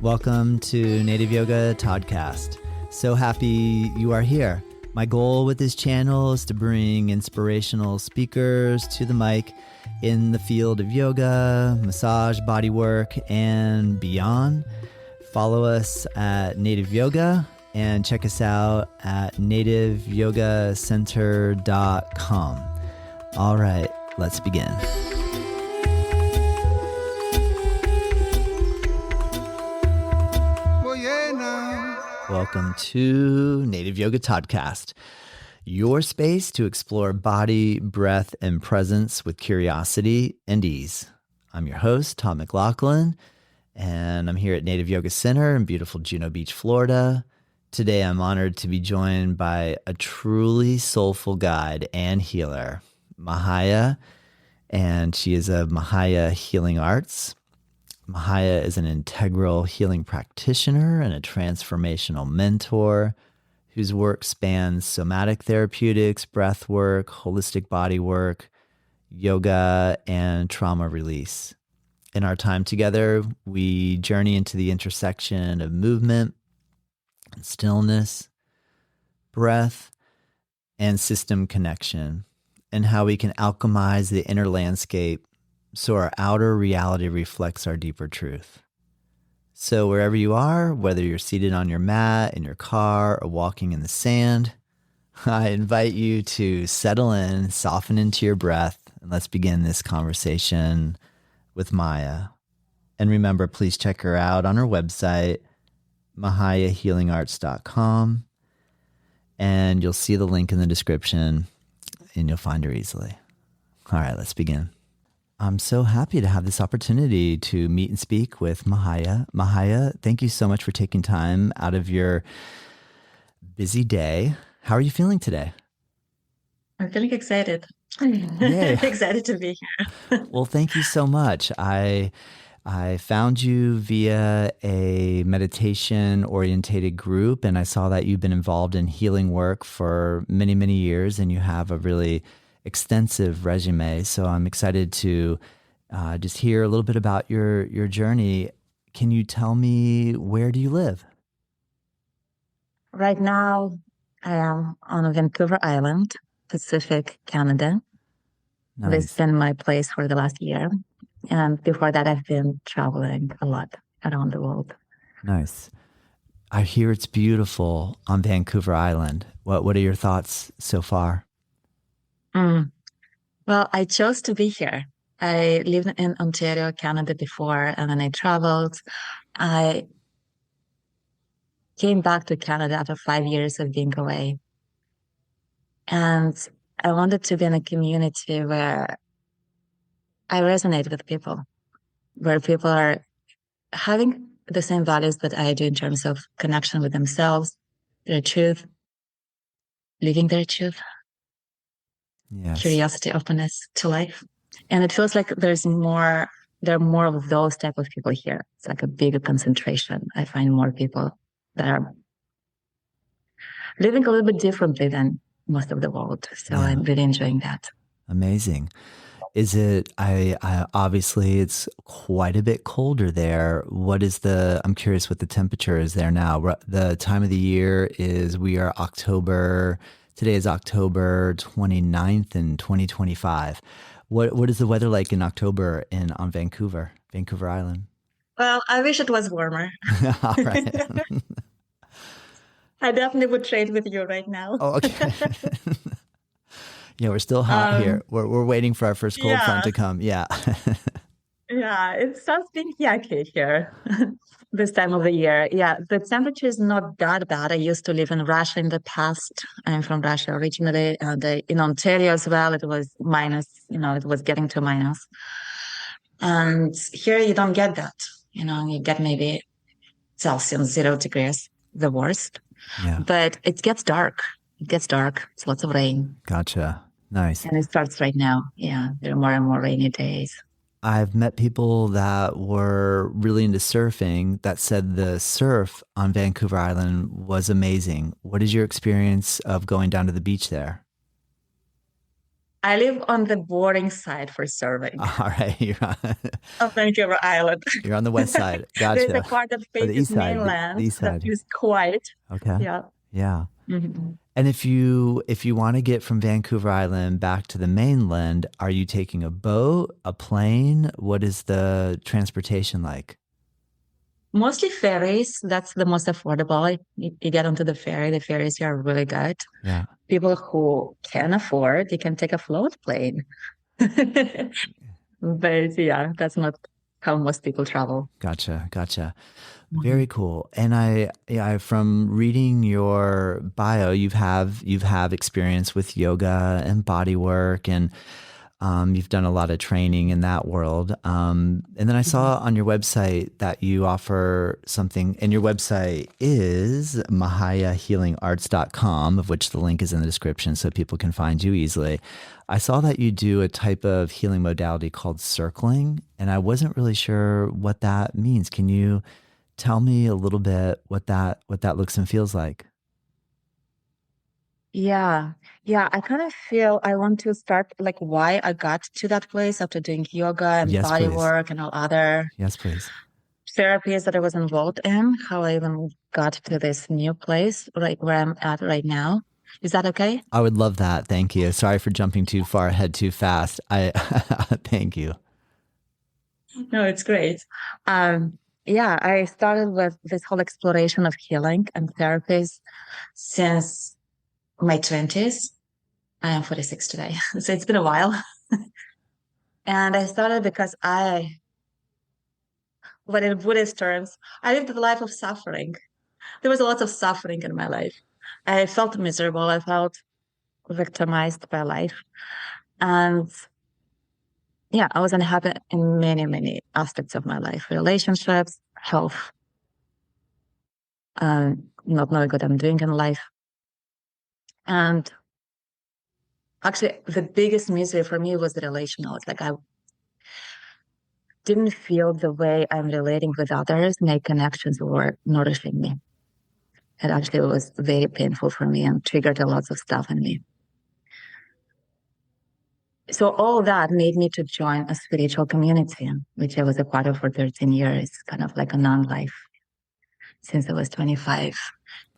Welcome to Native Yoga Toddcast. So happy you are here. My goal with this channel is to bring inspirational speakers to the mic in the field of yoga, massage, bodywork, and beyond. Follow us at Native Yoga and check us out at nativeyogacenter.com. All right, let's begin. Welcome to Native Yoga Toddcast, your space to explore body, breath, and presence with curiosity and ease. I'm your host, Tom McLaughlin, and I'm here at Native Yoga Center in beautiful Juno Beach, Florida. Today, I'm honored to be joined by a truly soulful guide and healer, Mahaya, and she is of Mahaya Healing Arts. Mahaya is an integral healing practitioner and a transformational mentor whose work spans somatic therapeutics, breath work, holistic body work, yoga, and trauma release. In our time together, we journey into the intersection of movement, and stillness, breath, and system connection, and how we can alchemize the inner landscape so our outer reality reflects our deeper truth. So wherever you are, whether you're seated on your mat, in your car, or walking in the sand, I invite you to settle in, soften into your breath, and let's begin this conversation with Maya. And remember, please check her out on her website, mahayahealingarts.com, and you'll see the link in the description, and you'll find her easily. All right, let's begin. I'm so happy to have this opportunity to meet and speak with Mahaya. Mahaya, thank you so much for taking time out of your busy day. How are you feeling today? I'm feeling excited. Yay. Excited to be here. Well, thank you so much. I found you via a meditation-orientated group, and I saw that you've been involved in healing work for many, many years, and you have a really extensive resume. So I'm excited to just hear a little bit about your journey. Can you tell me, where do you live? Right now, I am on Vancouver Island, Pacific, Canada. Nice. This has been my place for the last year. And before that, I've been traveling a lot around the world. Nice. I hear it's beautiful on Vancouver Island. What are your thoughts so far? Well, I chose to be here. I lived in Ontario, Canada before, and then I traveled. I came back to Canada after 5 years of being away. And I wanted to be in a community where I resonate with people, where people are having the same values that I do in terms of connection with themselves, their truth, living their truth. Yes. Curiosity, openness to life. And it feels like there are more of those type of people here. It's like a bigger concentration. I find more people that are living a little bit differently than most of the world. So yeah. I'm really enjoying that. Amazing. Is it, I obviously it's quite a bit colder there. I'm curious what the temperature is there now. The time of the year is, today is October 29th in 2025. What is the weather like in October on Vancouver Island? Well, I wish it was warmer. All right. I definitely would trade with you right now. Oh, okay. Yeah, we're still hot here. We're waiting for our first cold front to come. Yeah. Yeah, it starts being yucky here this time of the year. Yeah, the temperature is not that bad. I used to live in Russia in the past. I'm from Russia originally. And in Ontario as well, it was minus, it was getting to minus. And here you don't get that. You get maybe Celsius, 0 degrees, the worst. Yeah. But it gets dark. It's lots of rain. Gotcha. Nice. And it starts right now. Yeah, there are more and more rainy days. I've met people that were really into surfing that said the surf on Vancouver Island was amazing. What is your experience of going down to the beach there? I live on the boring side for surfing All right, of Vancouver Island. you're on the west side. There's a Gotcha. part that Or the faces east side, the mainland east that side. is quiet. Okay. Yeah. Yeah. Mhm. And if you want to get from Vancouver Island back to the mainland, are you taking a boat, a plane? What is the transportation like? Mostly ferries. That's the most affordable. You get onto the ferry. The ferries here are really good. Yeah. People who can afford, they can take a float plane. But yeah, that's not how most people travel. Gotcha. Gotcha. Very Mhm. cool. And from reading your bio, you've have experience with yoga and body work, and you've done a lot of training in that world. And then I Mhm. saw on your website that you offer something, and your website is mahayahealingarts.com, of which the link is in the description so people can find you easily. I saw that you do a type of healing modality called circling, and I wasn't really sure what that means. Can you tell me a little bit what that looks and feels like? Yeah, yeah, I kind of feel I want to start like why I got to that place after doing yoga and Yes, body please. work and all other Yes, please. therapies that I was involved in, how I even got to this new place right where I'm at right now. Is that okay? I would love that. Thank you. Sorry for jumping too far ahead too fast. I thank you. No, it's great. Um, yeah, I started with this whole exploration of healing and therapies since my 20s. I am 46 today, so it's been a while. And I started because but in Buddhist terms, I lived a life of suffering. There was a lot of suffering in my life. I felt miserable. I felt victimized by life. And yeah, I was unhappy in many, many aspects of my life, relationships, health, not knowing what I'm doing in life. And actually, the biggest misery for me was the relational. It's like I didn't feel the way I'm relating with others, my connections were nourishing me. It actually was very painful for me and triggered a lot of stuff in me. So all that made me to join a spiritual community, which I was a part of for 13 years, kind of like a non-life since I was 25,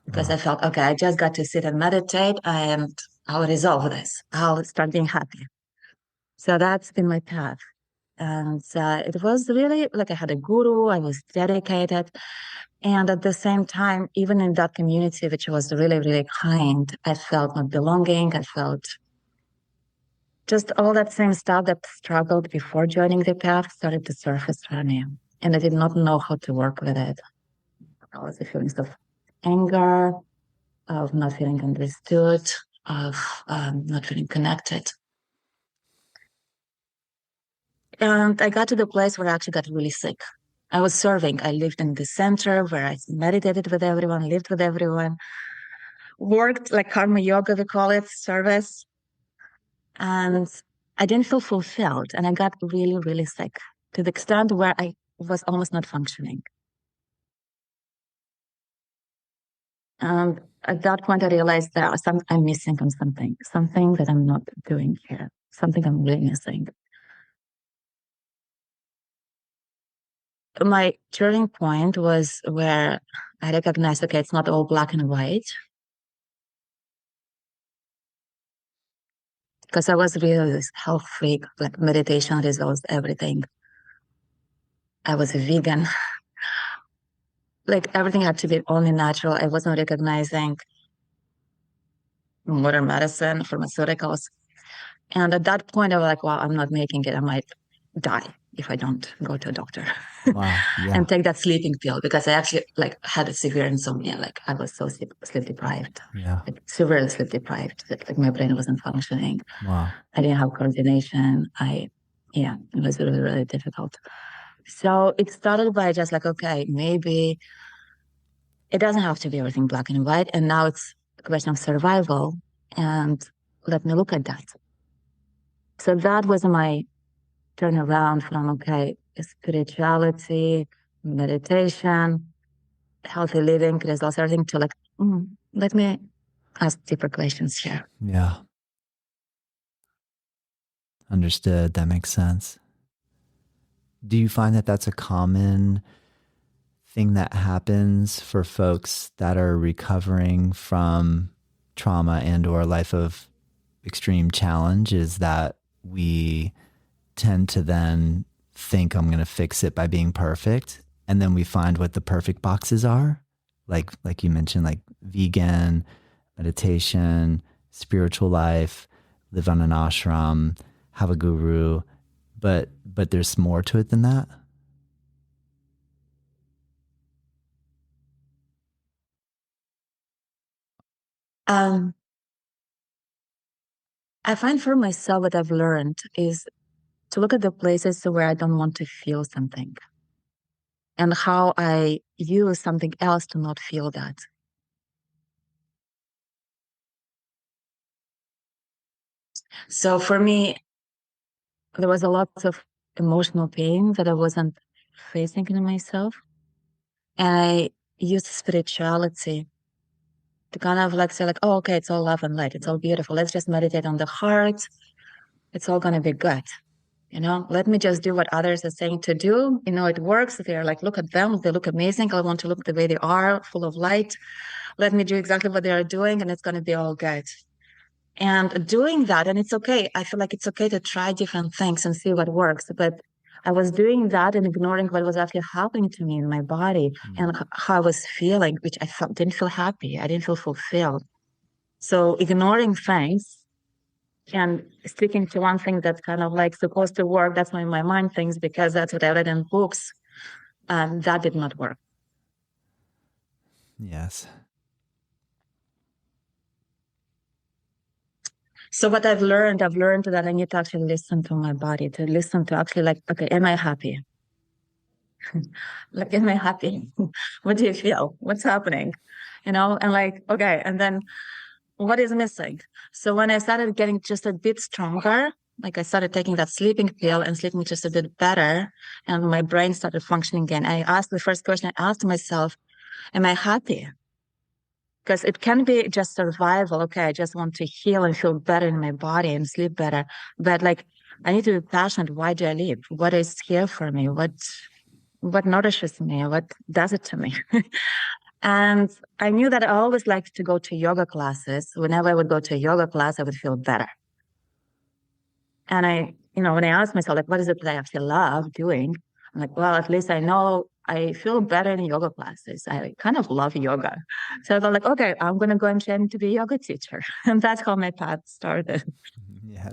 because Wow. I felt, okay, I just got to sit and meditate and I'll resolve this. I'll start being happy. So that's been my path. And it was really like I had a guru, I was dedicated. And at the same time, even in that community, which was really, really kind, I felt not belonging. I felt just all that same stuff that struggled before joining the path started to surface for me. And I did not know how to work with it. I was the feelings of anger, of not feeling understood, of not feeling connected. And I got to the place where I actually got really sick. I was serving. I lived in the center where I meditated with everyone, lived with everyone, worked like karma yoga, we call it, service. And I didn't feel fulfilled. And I got really, really sick to the extent where I was almost not functioning. And at that point, I realized that I'm missing on something that I'm not doing here, something I'm really missing. My turning point was where I recognized, okay, it's not all black and white. Because I was really this health freak, like meditation resolves everything. I was a vegan. Like everything had to be only natural. I wasn't recognizing modern medicine, pharmaceuticals. And at that point, I was like, well, I'm not making it. I might die if I don't go to a doctor Wow. Yeah. and take that sleeping pill because I actually like had a severe insomnia. Like I was so sleep deprived, Yeah. like severely sleep deprived that like my brain wasn't functioning. Wow. I didn't have coordination. Yeah, it was really, really difficult. So it started by just like, okay, maybe it doesn't have to be everything black and white. And now it's a question of survival. And let me look at that. So that was my turnaround from, okay, spirituality, meditation, healthy living, there's also everything to like, let me ask deeper questions here. Yeah. Understood. That makes sense. Do you find that that's a common thing that happens for folks that are recovering from trauma and or a life of extreme challenge, is that we tend to then think I'm going to fix it by being perfect, and then we find what the perfect boxes are, like you mentioned, like vegan, meditation, spiritual life, live on an ashram, have a guru, but there's more to it than that. Um, I find for myself what I've learned is to look at the places where I don't want to feel something and how I use something else to not feel that. So for me, there was a lot of emotional pain that I wasn't facing in myself. And I used spirituality to kind of like say like, oh, okay, it's all love and light. It's all beautiful. Let's just meditate on the heart. It's all going to be good. Let me just do what others are saying to do. It works. They're like, look at them. They look amazing. I want to look the way they are, full of light. Let me do exactly what they are doing, and it's going to be all good. And doing that, and it's okay. I feel like it's okay to try different things and see what works. But I was doing that and ignoring what was actually happening to me in my body Mm. and how I was feeling, which I felt didn't feel happy. I didn't feel fulfilled. So ignoring things and sticking to one thing that's kind of like supposed to work, that's my mind thinks because that's what I read in books, that did not work. Yes. So what I've learned that I need to actually listen to my body, to listen to actually like, okay, am I happy? Like, am I happy? What do you feel? What's happening? And like, okay, and then what is missing? So when I started getting just a bit stronger, like I started taking that sleeping pill and sleeping just a bit better, and my brain started functioning again. The first question I asked myself, am I happy? Because it can be just survival. Okay, I just want to heal and feel better in my body and sleep better. But like, I need to be passionate. Why do I live? What is here for me? What nourishes me? What does it to me? And I knew that I always liked to go to yoga classes. Whenever I would go to a yoga class, I would feel better. And when I asked myself, like, what is it that I actually love doing? I'm like, well, at least I know I feel better in yoga classes. I kind of love yoga. So I thought like, okay, I'm going to go and train to be a yoga teacher. And that's how my path started.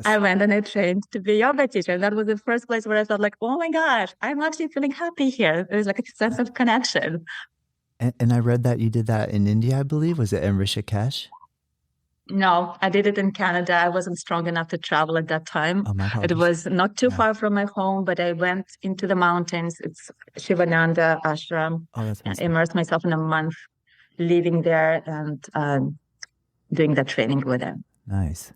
I Yes. went and I trained to be a yoga teacher. And that was the first place where I felt like, oh my gosh, I'm actually feeling happy here. There's like a sense of connection. And I read that you did that in India, I believe. Was it in Rishikesh? No, I did it in Canada. I wasn't strong enough to travel at that time. Oh, my It apologies. was not too Yeah. far from my home, but I went into the mountains. It's Shivananda ashram Oh, that's and awesome. immersed myself in a month living there and doing that training with him. Nice.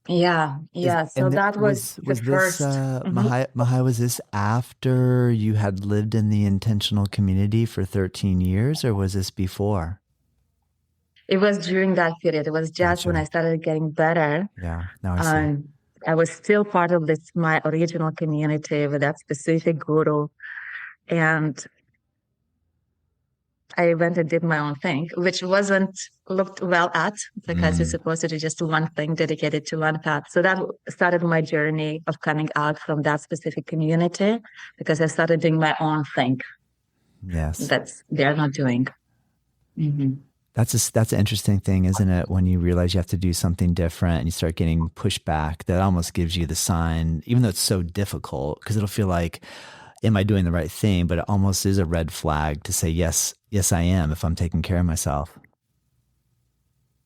Yeah, Is yeah. So and th- that was the was this first. Mhm. Mahaya, was this after you had lived in the intentional community for 13 years, or was this before? It was during that period. It was just when I Gotcha. started getting better. Yeah. Now I see. Um, I was still part of my original community with that specific guru. And I went and did my own thing, which wasn't looked well at because you're Mm, supposed to do just one thing dedicated to one path. So that started my journey of coming out from that specific community because I started doing my own thing yes. that's they're not doing. Hmm. That's an interesting thing, isn't it? When you realize you have to do something different and you start getting pushback, that almost gives you the sign, even though it's so difficult, because it'll feel like, am I doing the right thing? But it almost is a red flag to say, yes, yes, I am, if I'm taking care of myself.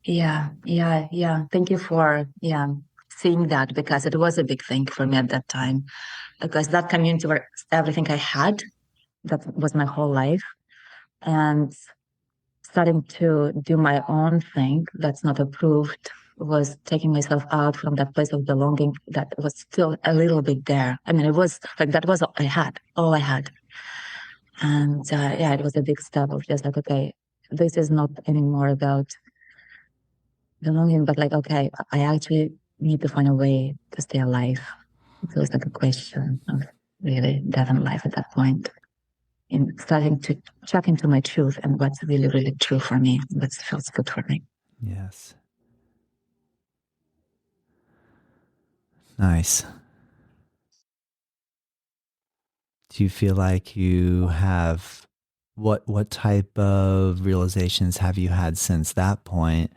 Yeah, yeah, yeah. Thank you for seeing that because it was a big thing for me at that time because that community was everything I had. That was my whole life. And starting to do my own thing that's not approved was taking myself out from that place of belonging that was still a little bit there. I mean, it was like that was all I had. And yeah, it was a big step of just like, okay, this is not anymore about belonging, but like, okay, I actually need to find a way to stay alive. It was like a question of really death and life at that point, in starting to check into my truth and what's really, really true for me, what feels good for me. Yes. Nice. Do you feel like you have what type of realizations have you had since that point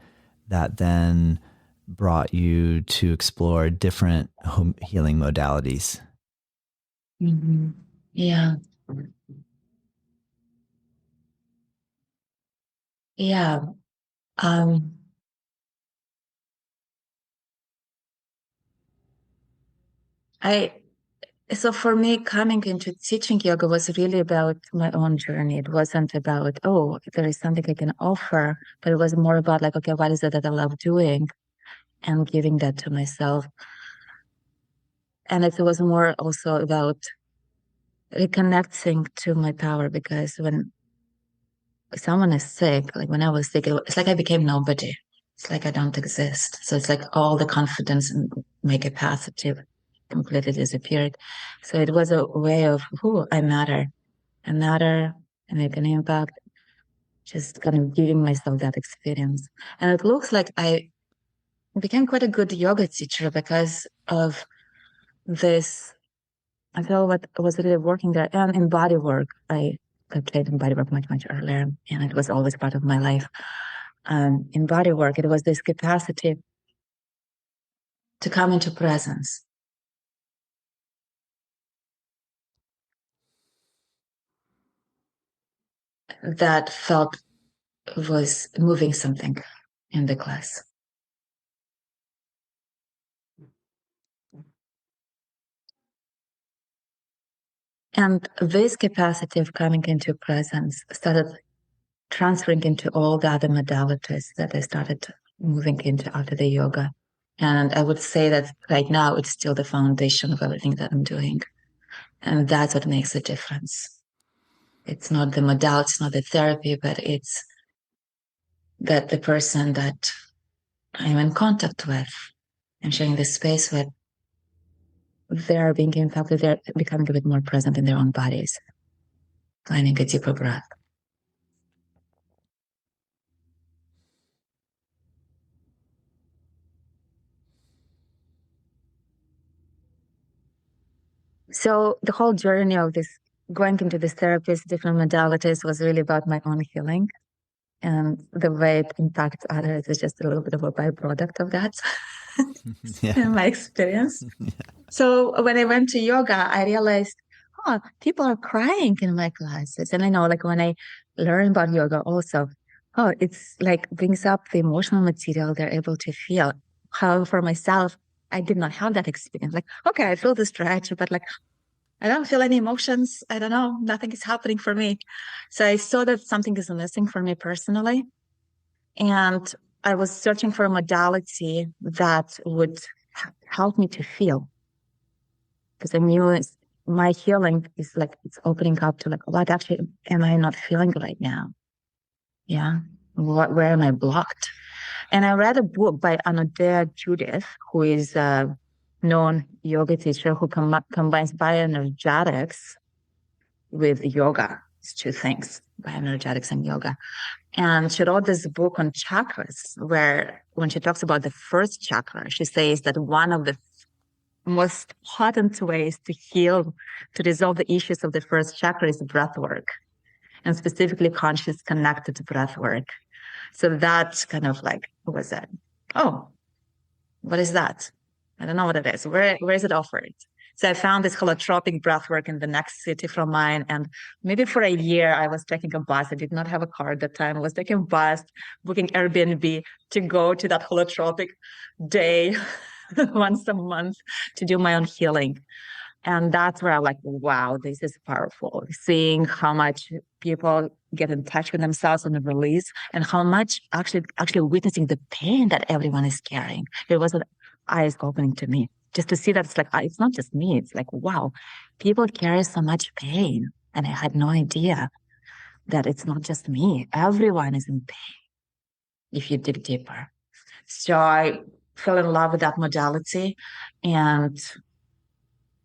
that then brought you to explore different healing modalities? Mm-hmm. Yeah. Yeah. Um, I So for me, coming into teaching yoga was really about my own journey. It wasn't about, oh, there is something I can offer, but it was more about like, okay, what is it that I love doing and giving that to myself. And it was more also about reconnecting to my power, because when someone is sick, like when I was sick, it's like I became nobody. It's like I don't exist. So it's like all the confidence in my capacity completely disappeared. So it was a way of, who I matter. Another and make an impact, just kind of giving myself that experience. And it looks like I became quite a good yoga teacher because of this. I feel what was really working there. And in body work, I played in body work much, much earlier, and it was always part of my life. In body work, it was this capacity to come into presence that felt was moving something in the class. And this capacity of coming into presence started transferring into all the other modalities that I started moving into after the yoga. And I would say that right now it's still the foundation of everything that I'm doing. And that's what makes a difference. It's not the modality, it's not the therapy, but it's that the person that I'm in contact with and sharing this space with, they're being impacted, they're becoming a bit more present in their own bodies, finding a deeper breath. So the whole journey of this going into this therapist, different modalities, was really about my own healing. And the way it impacts others is just a little bit of a byproduct of that Yeah. in my experience. So when I went to yoga, I realized, oh, people are crying in my classes. And I know, like, when I learn about yoga also, oh, it's like brings up the emotional material they're able to feel. However, for myself, I did not have that experience. Like, okay, I feel the stretch, but like, I don't feel any emotions. I don't know. Nothing is happening for me. So I saw that something is missing for me personally. And I was searching for a modality that would help me to feel. Because I knew my healing is like, it's opening up to like, what actually am I not feeling right now? Yeah. Where am I blocked? And I read a book by Anodea Judith, who is a known yoga teacher who combines bioenergetics with yoga. It's two things, bioenergetics and yoga. And she wrote this book on chakras, where when she talks about the first chakra, she says that one of the most potent ways to heal, to resolve the issues of the first chakra is breath work, and specifically conscious connected breath work. So that kind of like was it. Oh, what is that? I don't know what it is. Where is it offered? So I found this holotropic breathwork in the next city from mine. And maybe for a year, I was taking a bus. I did not have a car at that time. I was taking a bus, booking Airbnb to go to that holotropic day once a month to do my own healing. And that's where I'm like, wow, this is powerful. Seeing how much people get in touch with themselves and release, and how much actually witnessing the pain that everyone is carrying. It was eyes opening to me just to see that it's like, it's not just me. It's like, wow, people carry so much pain. And I had no idea that it's not just me. Everyone is in pain if you dig deeper. So I fell in love with that modality. And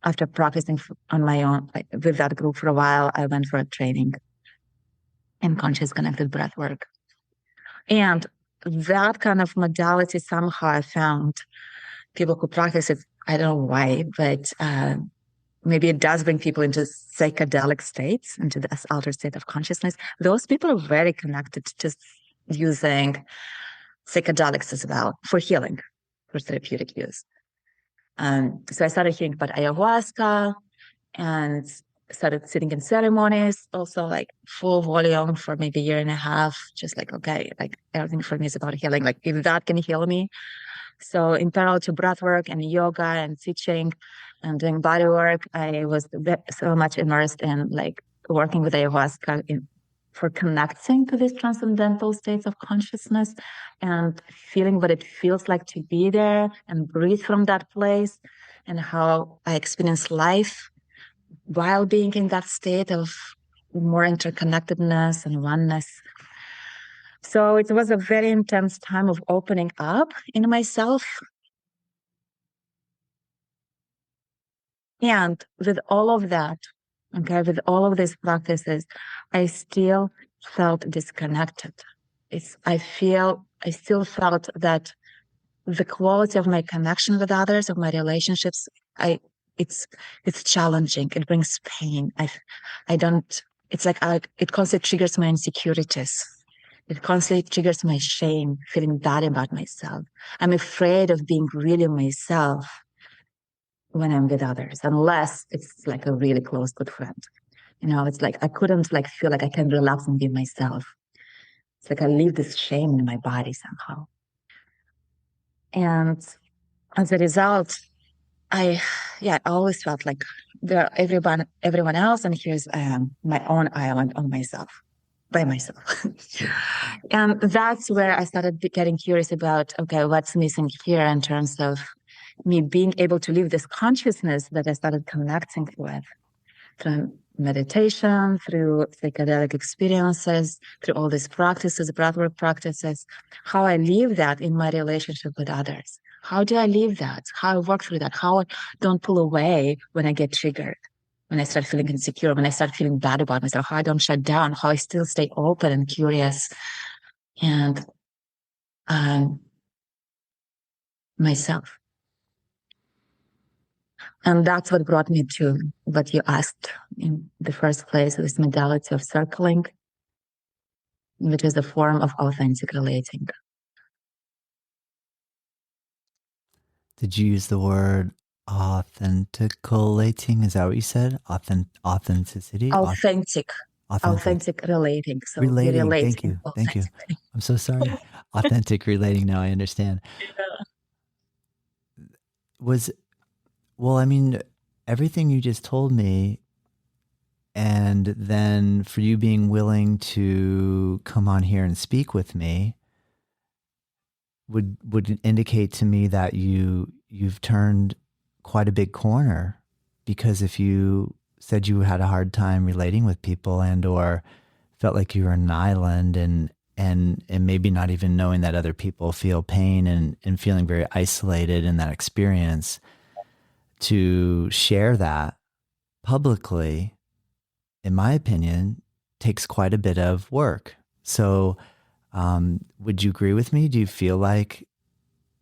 after practicing on my own, like, with that group for a while, I went for a training in conscious connected breath work. And that kind of modality, somehow I found people who practice it, I don't know why, but maybe it does bring people into psychedelic states, into this altered state of consciousness. Those people are very connected to just using psychedelics as well for healing, for therapeutic use. So I started hearing about ayahuasca and started sitting in ceremonies, also like full volume for maybe a year and a half, just like, okay, like everything for me is about healing. Like if that can heal me. So in parallel to breath work and yoga and teaching and doing body work, I was so much immersed in like working with ayahuasca for connecting to these transcendental states of consciousness and feeling what it feels like to be there and breathe from that place, and how I experience life while being in that state of more interconnectedness and oneness. So it was a very intense time of opening up in myself. And with all of that, okay, with all of these practices, I still felt disconnected. I still felt that the quality of my connection with others, of my relationships, I, it's, it's challenging. It brings pain. I don't, it's like, it constantly triggers my insecurities. It constantly triggers my shame, feeling bad about myself. I'm afraid of being really myself when I'm with others, unless it's like a really close, good friend. It's like I couldn't like feel like I can relax and be myself. It's like I leave this shame in my body somehow. And as a result, I always felt like there are everyone else, and here's my own island on myself, by myself. And that's where I started getting curious about, okay, what's missing here in terms of me being able to live this consciousness that I started connecting with through meditation, through psychedelic experiences, through all these practices, breathwork practices, how I live that in my relationship with others. How do I live that? How I work through that? How I don't pull away when I get triggered, when I start feeling insecure, when I start feeling bad about myself, how I don't shut down, how I still stay open and curious and myself. And that's what brought me to what you asked in the first place, this modality of circling, which is a form of authentic relating. Did you use the word authenticating? Is that what you said? Authenticity? Authentic relating. So we Relating. relate Thank in you. Thank you. authentic. I'm so sorry. Authentic relating. Now I understand. Yeah. Well, I mean, everything you just told me, and then for you being willing to come on here and speak with me would indicate to me that you've turned quite a big corner, because if you said you had a hard time relating with people and or felt like you were on an island and maybe not even knowing that other people feel pain and feeling very isolated in that experience, to share that publicly, in my opinion, takes quite a bit of work. So would you agree with me? Do you feel like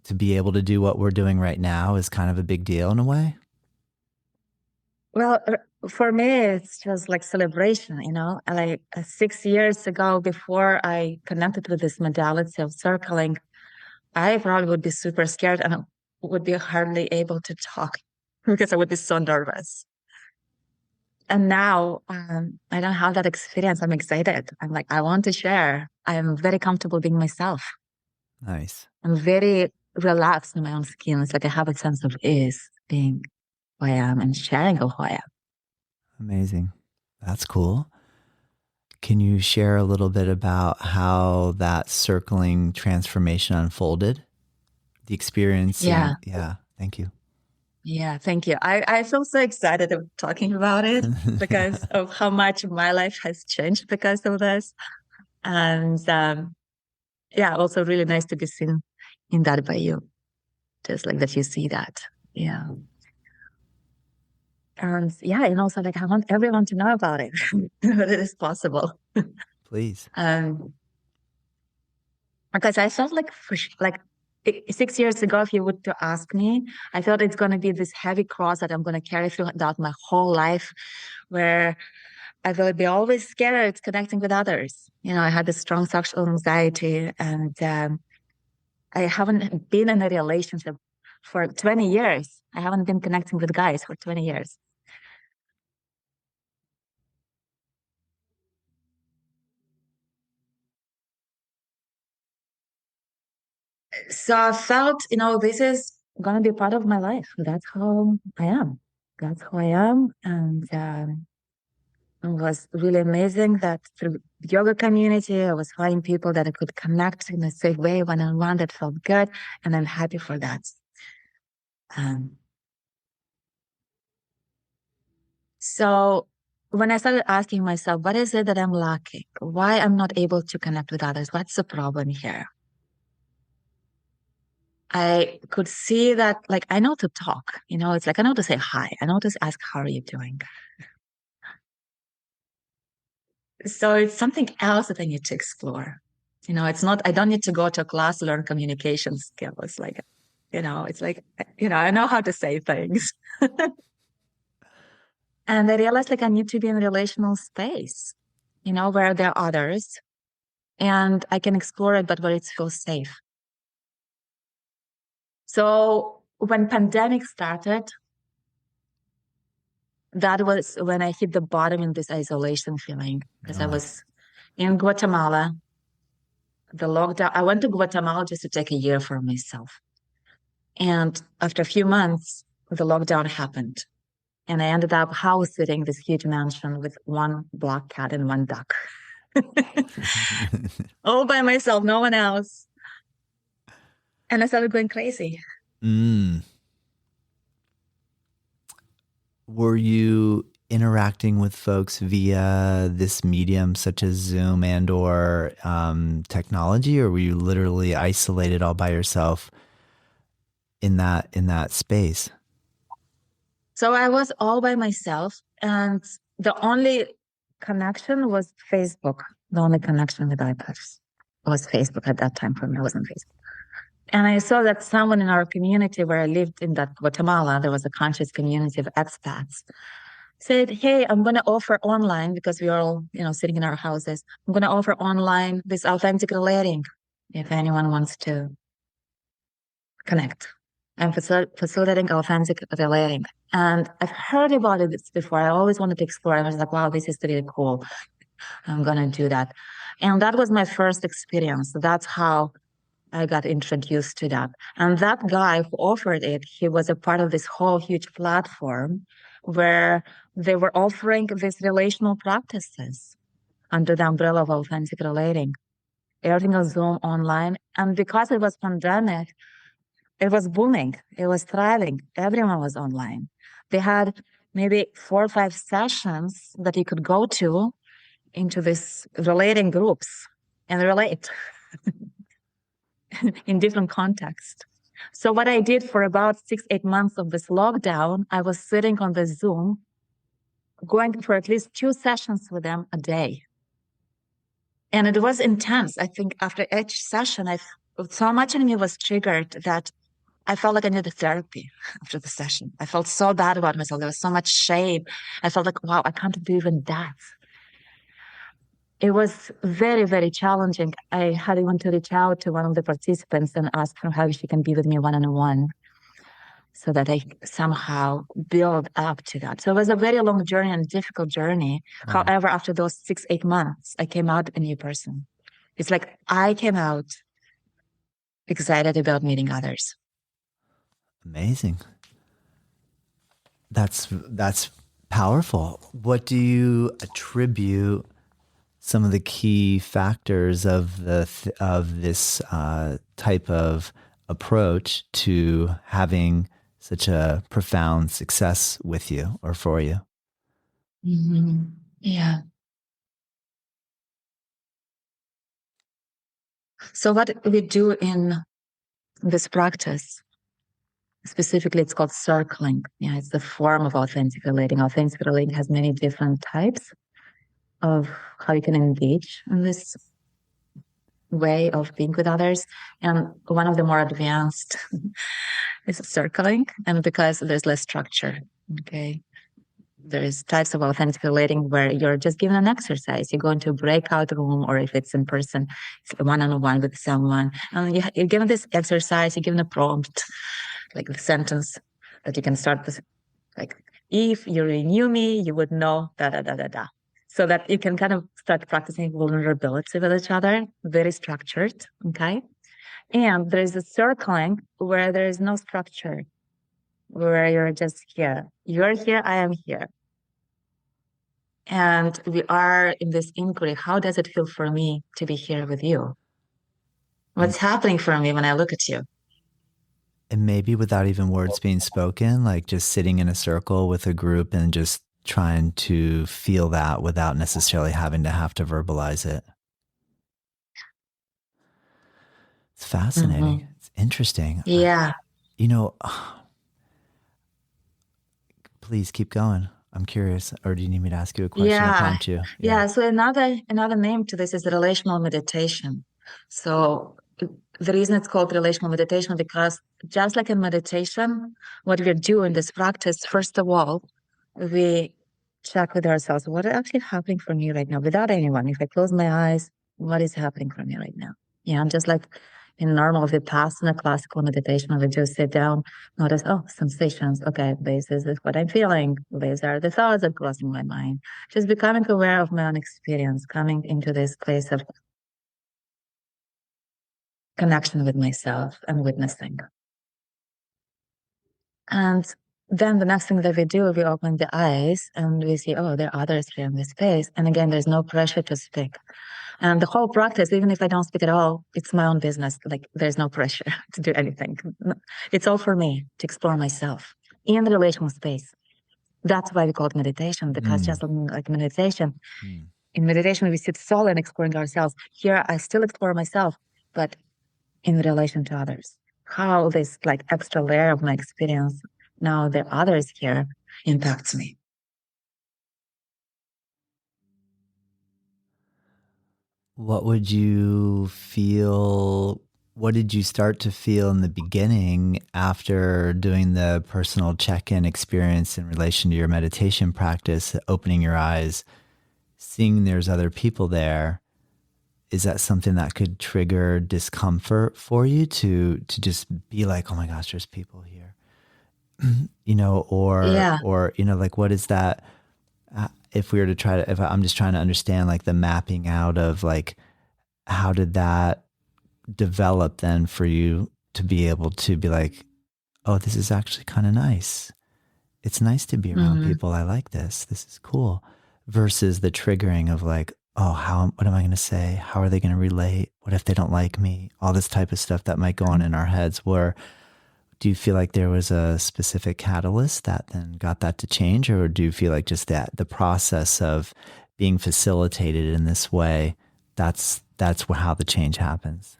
to be able to do what we're doing right now is kind of a big deal in a way? Well, for me, it's just like celebration, like 6 years ago, before I connected with this modality of circling, I probably would be super scared and would be hardly able to talk because I would be so nervous. And now I don't have that experience. I'm excited. I'm like, I want to share. I'm very comfortable being myself. Nice. I'm very relaxed in my own skin. It's like I have a sense of ease being who I am and sharing of who I am. Amazing. That's cool. Can you share a little bit about how that circling transformation unfolded? The experiencing. Yeah. Yeah. Thank you. Yeah. Thank you. I feel so excited of talking about it because of how much my life has changed because of this. And yeah, also really nice to be seen in that by you, just like that you see that. Yeah. And yeah, and also like I want everyone to know about it, that it is possible. Please. Because I felt like 6 years ago, if you would to ask me, I thought it's going to be this heavy cross that I'm going to carry throughout my whole life, where I will be always scared connecting with others. I had a strong sexual anxiety, and I haven't been in a relationship for 20 years. I haven't been connecting with guys for 20 years. So I felt, this is going to be part of my life. That's how I am. That's who I am. And it was really amazing that through the yoga community, I was finding people that I could connect in a safe way one-on-one that felt good. And I'm happy for that. Um, so when I started asking myself, what is it that I'm lacking? Why I'm not able to connect with others? What's the problem here? I could see that, like, I know to talk, it's like I know to say hi. I know to ask, how are you doing? So it's something else that I need to explore. It's not, I don't need to go to a class to learn communication skills. Like, it's like, I know how to say things. And I realized like I need to be in a relational space, where there are others and I can explore it, but where it feels safe. So when pandemic started, that was when I hit the bottom in this isolation feeling, because I was in Guatemala. The lockdown, I went to Guatemala just to take a year for myself. And after a few months, the lockdown happened. And I ended up house sitting this huge mansion with one black cat and one duck. All by myself, no one else. And I started going crazy. Were you interacting with folks via this medium such as Zoom and or technology, or were you literally isolated all by yourself in that space? So I was all by myself, and the only connection was Facebook. The only connection with iPads was Facebook at that time for me. I was on Facebook. And I saw that someone in our community where I lived in that Guatemala, there was a conscious community of expats, said, hey, I'm going to offer online, because we are all, sitting in our houses. I'm going to offer online this authentic relating if anyone wants to connect. I'm facilitating authentic relating. And I've heard about it before. I always wanted to explore. I was like, wow, this is really cool. I'm going to do that. And that was my first experience. That's how I got introduced to that. And that guy who offered it, he was a part of this whole huge platform where they were offering these relational practices under the umbrella of authentic relating, everything on Zoom online. And because it was pandemic, it was booming. It was thriving. Everyone was online. They had maybe 4 or 5 sessions that you could go to into this relating groups and relate in different contexts. So what I did for about 6, 8 months of this lockdown, I was sitting on the Zoom, going for at least 2 sessions with them a day. And it was intense. I think after each session, so much in me was triggered that I felt like I needed therapy after the session. I felt so bad about myself. There was so much shame. I felt like, wow, I can't do even that. It was very, very challenging. I had even to reach out to one of the participants and ask her how she can be with me one-on-one so that I somehow build up to that. So it was a very long journey and difficult journey. Wow. However, after those 6, 8 months, I came out a new person. It's like I came out excited about meeting others. Amazing. That's powerful. What do you attribute some of the key factors of this type of approach to having such a profound success with you or for you? Mm-hmm. Yeah. So what we do in this practice, specifically, it's called circling. Yeah, it's the form of authentic relating. Authentic relating has many different types of how you can engage in this way of being with others. And one of the more advanced is circling, and because there's less structure. Okay. There's types of authentic relating where you're just given an exercise. You go into a breakout room, or if it's in person, it's one-on-one with someone. And you're given this exercise, you're given a prompt, like the sentence that you can start with, like, if you really knew me, you would know da da da da da. So that you can kind of start practicing vulnerability with each other, very structured. Okay. And there's a circling where there is no structure, where you're just here. You're here, I am here. And we are in this inquiry. How does it feel for me to be here with you? What's happening for me when I look at you? And maybe without even words being spoken, like just sitting in a circle with a group and just trying to feel that without necessarily having to have to verbalize it. It's fascinating. Mm-hmm. It's interesting. Yeah. Please keep going. I'm curious. Or do you need me to ask you a question or prompt you? Yeah. So another name to this is relational meditation. So the reason it's called relational meditation, because just like in meditation, what we do in this practice, first of all, we check with ourselves, what is actually happening for me right now without anyone? If I close my eyes, what is happening for me right now? Yeah, I'm just like in normal Vipassana classical meditation, we just sit down, notice, oh, sensations. Okay, this is what I'm feeling. These are the thoughts that are crossing my mind. Just becoming aware of my own experience, coming into this place of connection with myself and witnessing. And then the next thing that we do, we open the eyes and we see, oh, there are others here in this space. And again, there's no pressure to speak. And the whole practice, even if I don't speak at all, it's my own business. Like there's no pressure to do anything. It's all for me to explore myself in the relational space. That's why we call it meditation, because just like meditation, in meditation, we sit solely and exploring ourselves. Here, I still explore myself, but in relation to others. How this like extra layer of my experience, now the others here, impacts me. What would you feel? What did you start to feel in the beginning after doing the personal check-in experience in relation to your meditation practice, opening your eyes, seeing there's other people there? Is that something that could trigger discomfort for you to just be like, oh my gosh, there's people here, or like what is that? If we were to try to, if I'm just trying to understand like the mapping out of like, how did that develop then for you to be able to be like, oh, this is actually kind of nice. It's nice to be around people. I like this. This is cool. Versus the triggering of like, oh, what am I going to say? How are they going to relate? What if they don't like me? All this type of stuff that might go on in our heads. Where do you feel like there was a specific catalyst that then got that to change? Or do you feel like just that the process of being facilitated in this way, that's how the change happens?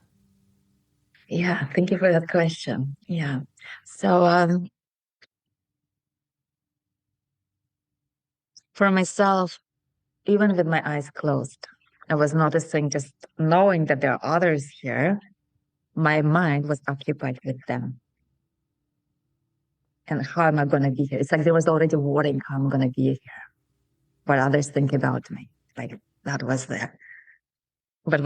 Yeah, thank you for that question. Yeah. So for myself, even with my eyes closed, I was noticing, just knowing that there are others here, my mind was occupied with them. And how am I going to be here? It's like there was already worrying how I'm going to be here. What others think about me. Like that was there. What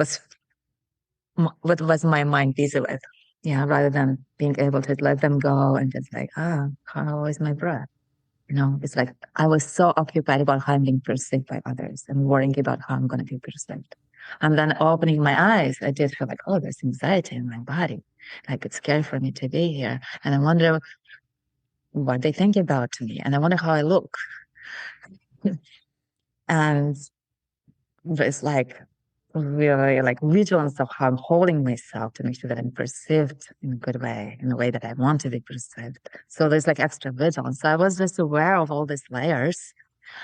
was my mind busy with? Yeah, rather than being able to let them go and just like, how is my breath? It's like I was so occupied about how I'm being perceived by others and worrying about how I'm going to be perceived. And then opening my eyes, I did feel like, oh, there's anxiety in my body. Like it's scary for me to be here. And I wonder what they think about me. And I wonder how I look. And it's like really like vigilance of how I'm holding myself to make sure that I'm perceived in a good way, in a way that I want to be perceived. So there's like extra vigilance. So I was just aware of all these layers.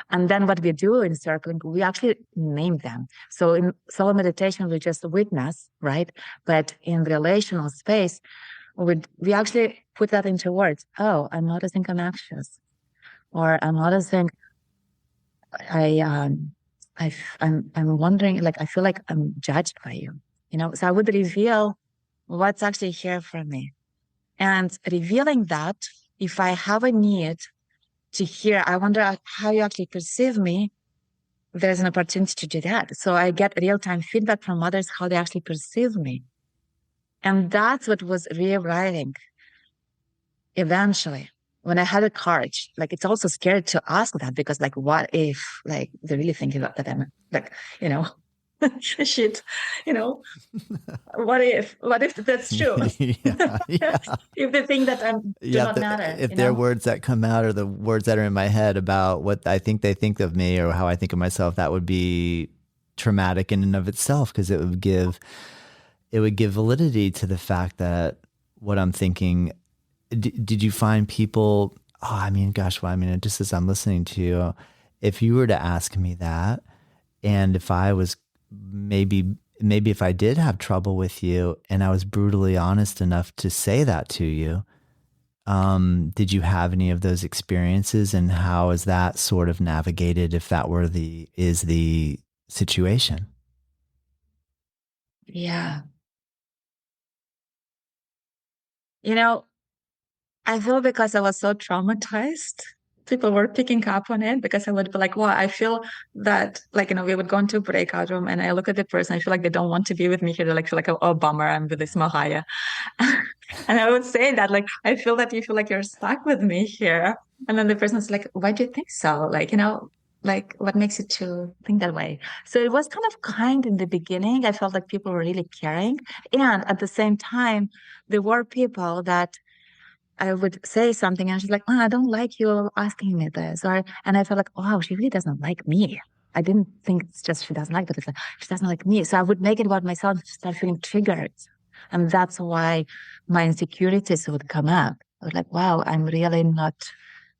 And then what we do in circling, we actually name them. So in solo meditation, we just witness, right? But in relational space, we actually put that into words. Oh, I'm noticing I'm anxious, or I'm noticing I I'm wondering, like I feel like I'm judged by you, you know. So I would reveal what's actually here for me, and revealing that, if I have a need to hear, I wonder how you actually perceive me. There's an opportunity to do that. So I get real-time feedback from others how they actually perceive me, and that's what was rewriting eventually. When I had the courage, like it's also scary to ask that, because like, what if like they're really thinking about that I'm like, you know, shit, you know, what if that's true? Yeah, yeah. If they think that I'm do Yeah, not matter, if you there are know? words that come out or the words that are in my head about what I think they think of me or how I think of myself, that would be traumatic in and of itself, because it would give validity to the fact that what I'm thinking. Did you find people? Oh, I mean, gosh, well, I mean, just as I'm listening to you, if you were to ask me that, and if I was maybe if I did have trouble with you, and I was brutally honest enough to say that to you, did you have any of those experiences, and how is that sort of navigated if that were the situation? Yeah. You know, I feel because I was so traumatized, people were picking up on it, because I would be like, well, I feel that, like, you know, we would go into a breakout room and I look at the person, I feel like they don't want to be with me here. They like feel like, oh, bummer, I'm with this Mahaya. And I would say that, like, I feel that you feel like you're stuck with me here. And then the person's like, why do you think so? Like, you know, like what makes you to think that way? So it was kind of kind in the beginning. I felt like people were really caring. And at the same time, there were people that I would say something and she's like, oh, I don't like you asking me this. And I felt like, wow, she really doesn't like me. I didn't think it's just she doesn't like, but it's like, she doesn't like me. So I would make it about myself, start feeling triggered. And that's why my insecurities would come up. I was like, wow, I'm really not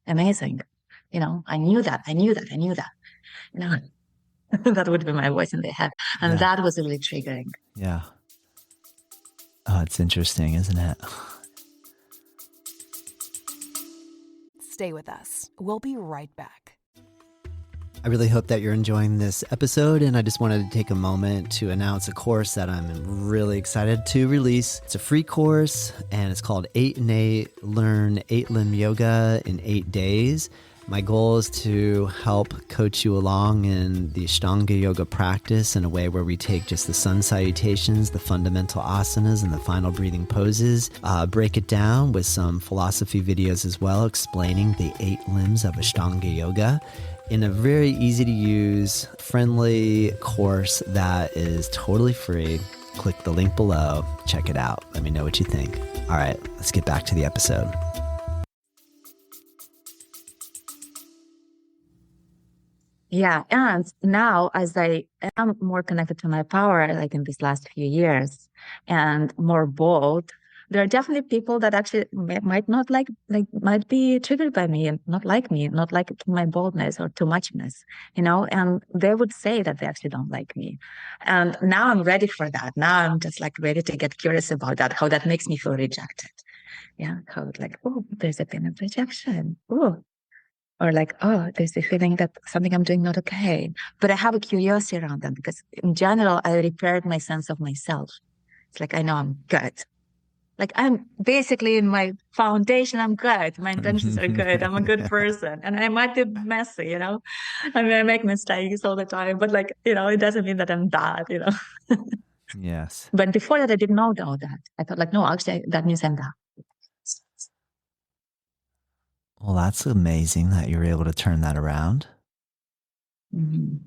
amazing. You know, I knew that. I knew that. I knew that. You know, that would be my voice in the head. And Yeah, that was really triggering. yeah. Oh, it's interesting, isn't it? Stay with us. We'll be right back. I really hope that you're enjoying this episode, and I just wanted to take a moment to announce a course that I'm really excited to release. It's a free course, and it's called 8 in 8, Learn 8 Limb Yoga in 8 days. My goal is to help coach you along in the Ashtanga yoga practice in a way where we take just the sun salutations, the fundamental asanas, and the final breathing poses, break it down with some philosophy videos as well, explaining the 8 limbs of Ashtanga yoga in a very easy to use, friendly course that is totally free. Click the link below, check it out. Let me know what you think. All right, let's get back to the episode. Yeah. And now, as I am more connected to my power, like in these last few years, and more bold, there are definitely people that actually might not might be triggered by me and not like me, not like my boldness or too muchness, you know, and they would say that they actually don't like me. And now I'm ready for that. Now I'm just like ready to get curious about that, how that makes me feel rejected. Yeah. How like, oh, there's a pain of rejection. Oh, or like, oh, there's a feeling that something I'm doing not okay. But I have a curiosity around them, because in general, I repaired my sense of myself. It's like, I know I'm good. Like I'm basically in my foundation, I'm good. My intentions are good. I'm a good person. And I might be messy, you know. I mean, I make mistakes all the time, but like, you know, it doesn't mean that I'm bad, you know. Yes. But before that, I didn't know all that. I thought like, no, actually that means I'm that. Well, that's amazing that you're able to turn that around. Mhm.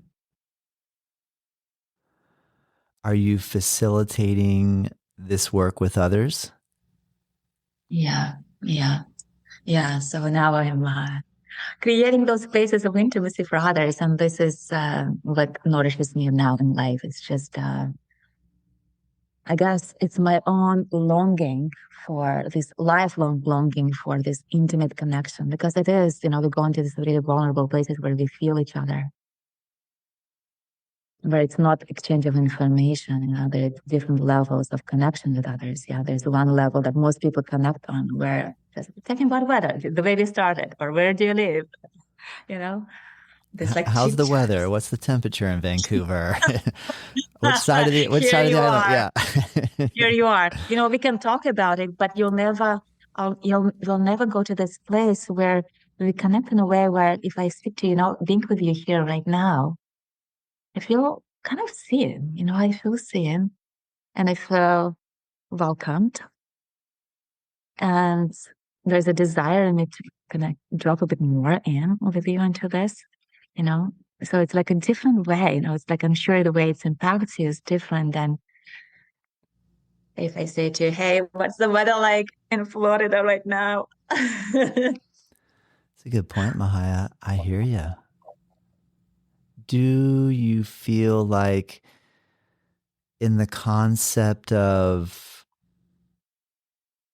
Are you facilitating this work with others? Yeah, yeah, yeah. So now I'm creating those spaces of intimacy for others. And this is what nourishes me now in life. It's just, I guess it's my own longing for this lifelong longing for this intimate connection, because it is, you know, we go into these really vulnerable places where we feel each other. where it's not exchange of information. You know, there are different levels of connection with others. Yeah, there's one level that most people connect on, where just talking about weather, the way we started, or where do you live? You know, there's like How's chit the chats. weather? What's the temperature in Vancouver? Which Here side of you the island? are. Yeah. Here you are. You know, we can talk about it, but you'll never go to this place where we connect in a way where if I speak to you, being with you here right now, I feel kind of seen. You know, I feel seen and I feel welcomed. And there's a desire in me to connect, drop a bit more in with you into this, you know. So it's like a different way, you know, it's like I'm sure the way it impacts you is different than if I say to you, hey, what's the weather like in Florida right now? It's a good point, Mahaya. I hear you. Do you feel like in the concept of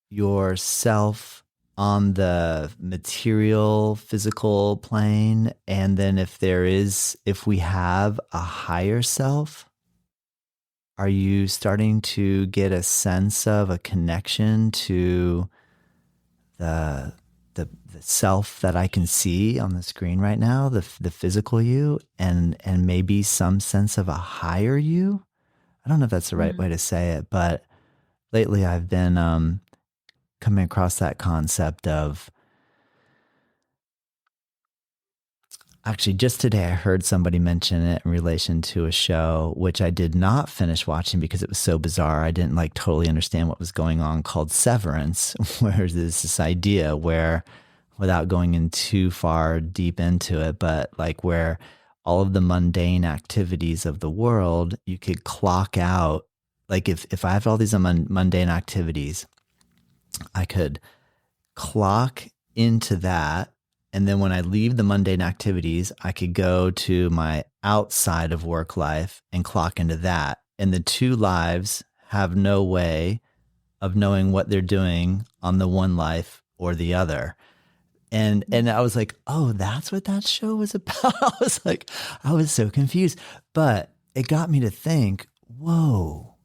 yourself on the material, physical plane, and then if we have a higher self, are you starting to get a sense of a connection to the self that I can see on the screen right now, the physical you, and maybe some sense of a higher you? I don't know if that's the right way to say it, but lately I've been coming across that concept of, actually, just today I heard somebody mention it in relation to a show, which I did not finish watching because it was so bizarre. I didn't like totally understand what was going on, called Severance, where there's this idea where, without going in too far deep into it, but like where all of the mundane activities of the world, you could clock out. Like if I have all these mundane activities, I could clock into that. And then when I leave the mundane activities, I could go to my outside of work life and clock into that. And the two lives have no way of knowing what they're doing on the one life or the other. And I was like, oh, that's what that show was about. I was so confused. But it got me to think, whoa,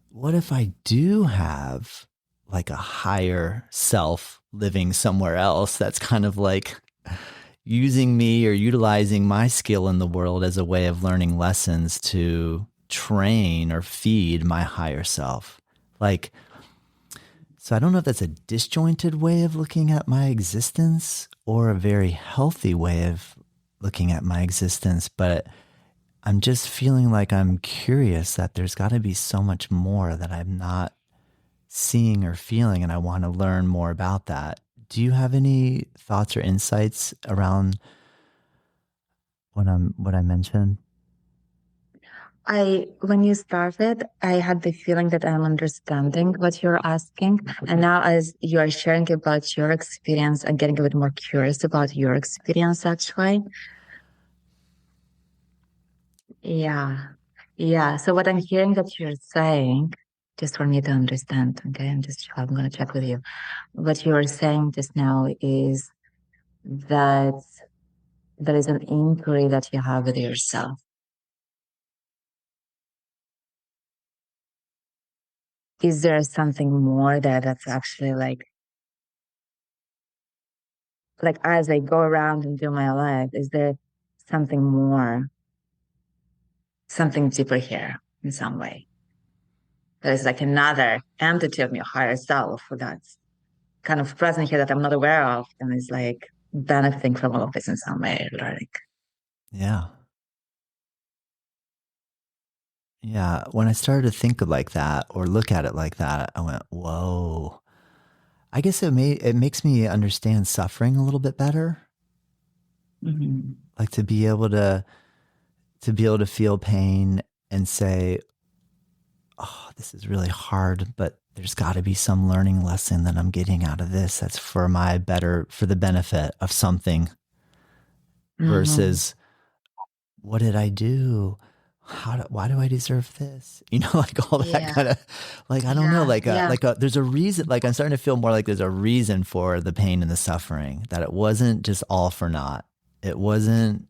what if I do have like a higher self living somewhere else that's kind of like using me or utilizing my skill in the world as a way of learning lessons to train or feed my higher self? Like, so I don't know if that's a disjointed way of looking at my existence or a very healthy way of looking at my existence, but I'm just feeling like I'm curious that there's got to be so much more that I'm not seeing or feeling, and I want to learn more about that. Do you have any thoughts or insights around what I mentioned? When you started, I had the feeling that I'm understanding what you're asking. And now as you are sharing about your experience, I'm getting a bit more curious about your experience actually. Yeah. Yeah. So what I'm hearing that you're saying, just for me to understand, okay, I'm gonna check with you. What you are saying just now is that there is an inquiry that you have with yourself. Is there something more there that's actually like as I go around and do my life, is there something more, something deeper here in some way? There's like another entity of my higher self that's kind of present here that I'm not aware of and is like benefiting from all of this in some way. Like, Yeah. Yeah. When I started to think like that or look at it like that, I went, whoa. I guess it makes me understand suffering a little bit better. mm-hmm. Like to be able to feel pain and say, oh, this is really hard, but there's got to be some learning lesson that I'm getting out of this that's for the benefit of something, versus what did I do? Why do I deserve this? You know, like all that kind of, like, I don't know, there's a reason, like I'm starting to feel more like there's a reason for the pain and the suffering, that it wasn't just all for naught. It wasn't,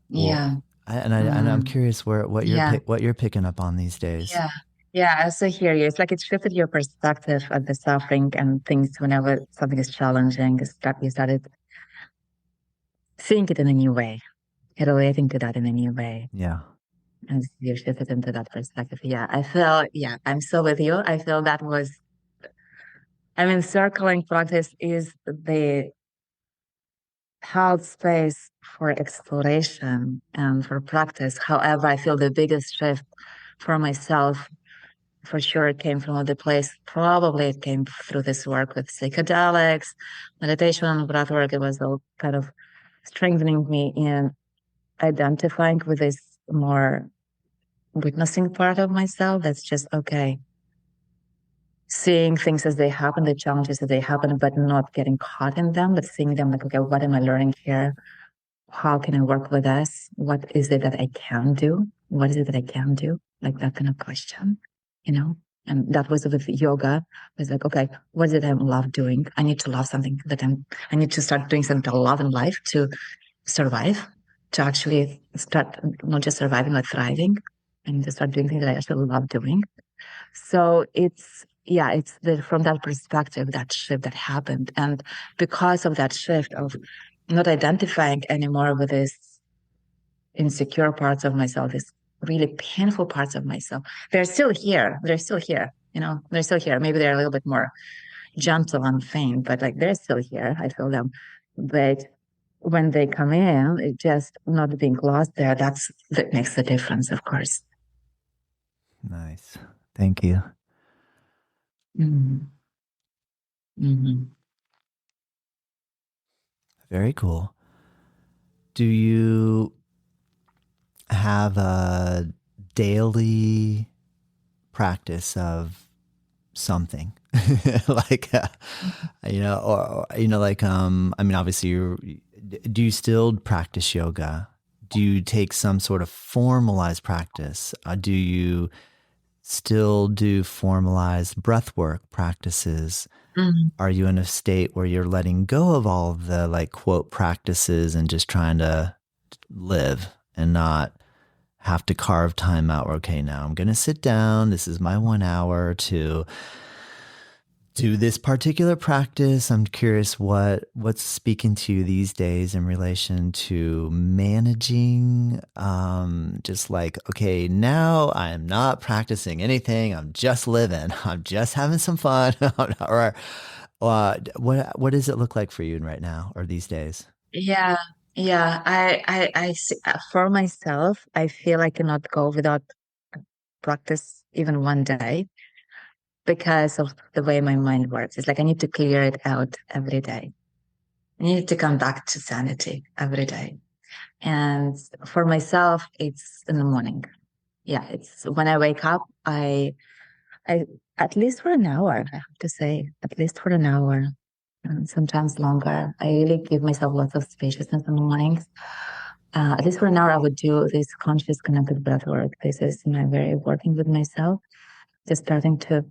Yeah. I'm curious what you're picking up on these days. Yeah. Yeah, I also hear you. It's like it shifted your perspective of the suffering and things whenever something is challenging. You started seeing it in a new way, relating to that in a new way. Yeah. And you shifted into that perspective. Yeah, I'm so with you. I feel that was, circling practice is the health space for exploration and for practice. However, I feel the biggest shift for myself for sure it came from the place. Probably it came through this work with psychedelics, meditation, and breath work. It was all kind of strengthening me in identifying with this more witnessing part of myself. That's just okay. Seeing things as they happen, the challenges as they happen, but not getting caught in them, but seeing them like, okay, what am I learning here? How can I work with this? What is it that I can do? What is it that I can do? Like that kind of question, you know? And that was with yoga. I was like, okay, what is it I love doing? I need to love something I need to start doing something I love in life to survive, to actually start not just surviving, but thriving. I need to start doing things that I actually love doing. So it's from that perspective, that shift that happened. And because of that shift of not identifying anymore with these insecure parts of myself, these really painful parts of myself, they're still here. They're still here. They're still here. Maybe they're a little bit more gentle and faint, but like they're still here. I feel them. But when they come in, it just not being lost there, that makes the difference, of course. Nice. Thank you. Mm-hmm. Mm-hmm. Very cool. Do you have a daily practice of something like, obviously do you still practice yoga? Do you take some sort of formalized practice? Do you still do formalized breathwork practices? Mm-hmm. Are you in a state where you're letting go of all of the like quote practices and just trying to live and not have to carve time out? Okay, now I'm going to sit down. This is my 1 hour to do this particular practice. I'm curious what's speaking to you these days in relation to managing, just like, okay, now I'm not practicing anything. I'm just living. I'm just having some fun. Or what does it look like for you right now or these days? Yeah, yeah. I see, for myself, I feel I cannot go without practice even one day because of the way my mind works. It's like I need to clear it out every day. I need to come back to sanity every day. And for myself, it's in the morning. Yeah, it's when I wake up, I at least for an hour, I have to say, at least for an hour, and sometimes longer. I really give myself lots of spaciousness in the mornings. At least for an hour, I would do this conscious connected breath work. This is my very working with myself, just starting to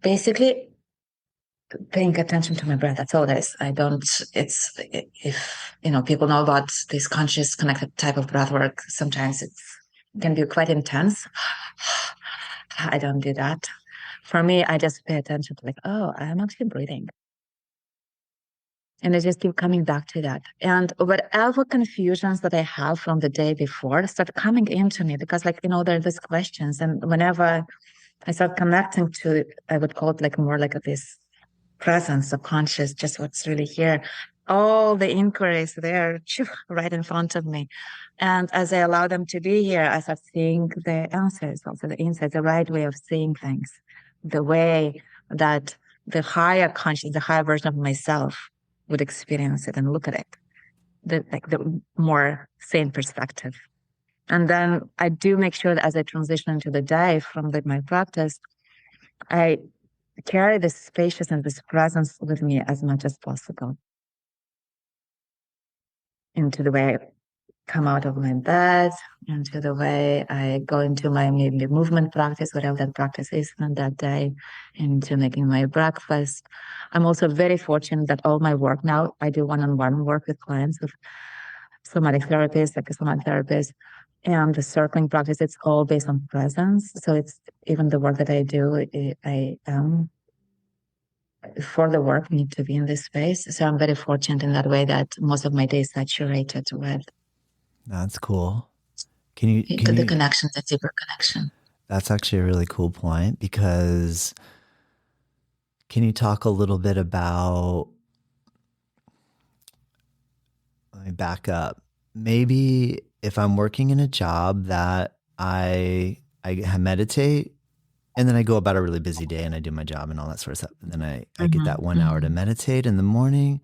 basically paying attention to my breath. That's all it is. If people know about this conscious connected type of breath work, sometimes it can be quite intense. I don't do that. For me, I just pay attention to like, oh, I'm actually breathing. And I just keep coming back to that. And whatever confusions that I have from the day before start coming into me because there are these questions. And whenever I start connecting to it, I would call it like more like this presence of conscious, just what's really here. All the inquiries there, right in front of me. And as I allow them to be here, I start seeing the answers, also the insights, the right way of seeing things, the way that the higher conscious, the higher version of myself would experience it and look at it, the more sane perspective. And then I do make sure that as I transition into the day from my practice, I carry this spaciousness and this presence with me as much as possible into the way I come out of my bed, into the way I go into my maybe movement practice, whatever that practice is on that day, into making my breakfast. I'm also very fortunate that all my work now, I do one-on-one work with clients somatic therapist, like a somatic therapist. And the circling practice, it's all based on presence. So it's even the work that I do, I for the work need to be in this space. So I'm very fortunate in that way that most of my day is saturated with That's cool. Can the you connection, the deeper connection. That's actually a really cool point, because can you talk a little bit about, let me back up. Maybe if I'm working in a job that I meditate, and then I go about a really busy day and I do my job and all that sort of stuff. And then I get that 1 hour to meditate in the morning.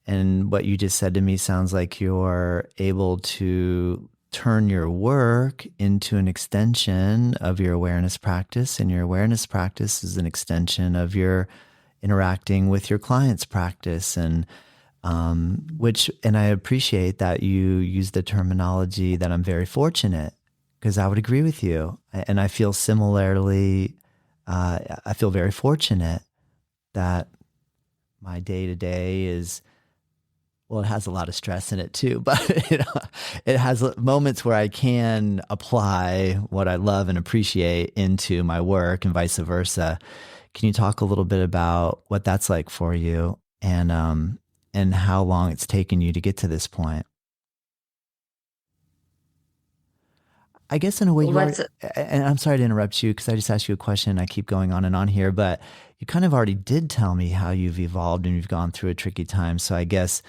And what you just said to me sounds like you're able to turn your work into an extension of your awareness practice. And your awareness practice is an extension of your interacting with your client's practice. And and I appreciate that you use the terminology that I'm very fortunate, because I would agree with you. And I feel similarly, I feel very fortunate that my day to day is, well, it has a lot of stress in it too, but it has moments where I can apply what I love and appreciate into my work and vice versa. Can you talk a little bit about what that's like for you, and how long it's taken you to get to this point? I guess in a way and I'm sorry to interrupt you because I just asked you a question. I keep going on and on here, but you kind of already did tell me how you've evolved and you've gone through a tricky time. So I guess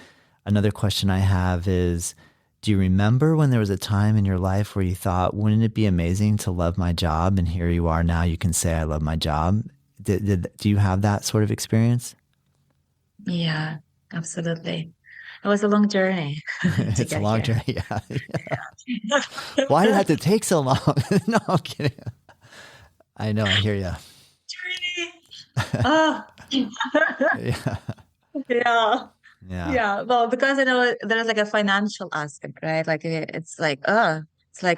another question I have is, do you remember when there was a time in your life where you thought, wouldn't it be amazing to love my job? And here you are now, you can say, I love my job. Do you have that sort of experience? Yeah, absolutely. It was a long journey to It's a get long here. journey. Yeah. Why did it have to take so long? No, I'm kidding. I know. I hear you. Journey. Oh. Yeah. Yeah. Yeah. Yeah. Well, because there's like a financial aspect, right? Like it's like,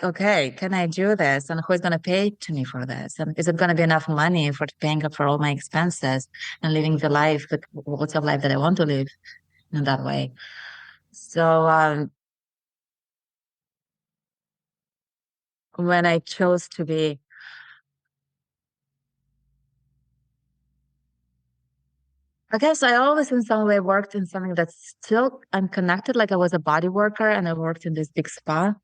okay, can I do this? And who's gonna pay to me for this? And is it gonna be enough money for paying up for all my expenses and living the life, the quality of life that I want to live in that way? So when I chose to be, I guess I always in some way worked in something that's still unconnected. Like I was a body worker and I worked in this big spa.